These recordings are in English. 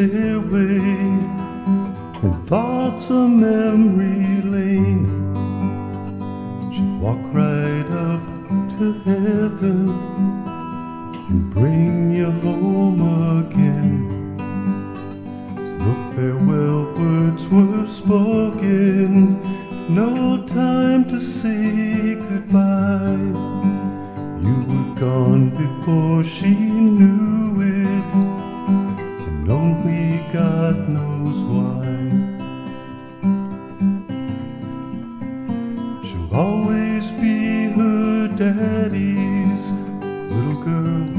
stairway and thoughts of memory lane. She'd walk right up to heaven and bring you home again. No farewell words were spoken, no time to say goodbye. You were gone before she knew it, and only God knows why. She'll always be her daddy's little girl.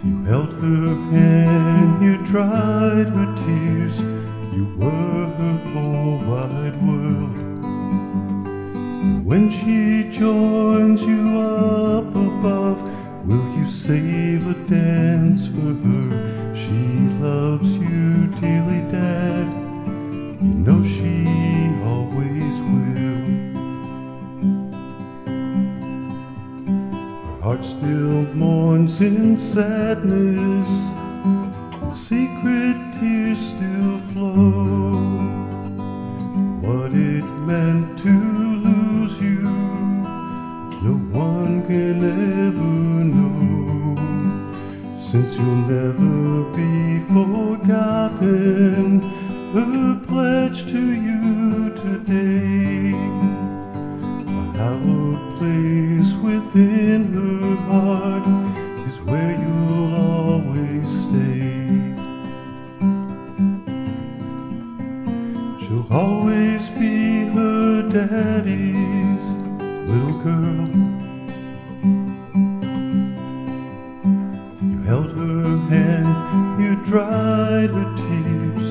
You held her hand, you dried her tears, you were her whole wide world. When she joins you up above, will you save a dance for her? She loves you dearly, Dad. You know she always will. Her heart still mourns in sadness, and secret tears still flow. What it meant to lose you, no one can ever know. Since you'll never be forgotten, her pledge to you today, a hallowed place within her heart is where you'll always stay. She'll always be her daddy's little girl. You held her hand, you dried her tears,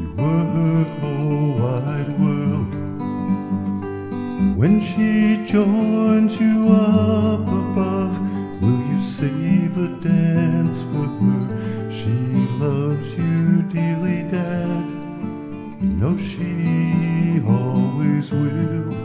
you were her whole wide world. When she joins you up above, will you save a dance for her? She loves you dearly, Dad. You know she always will.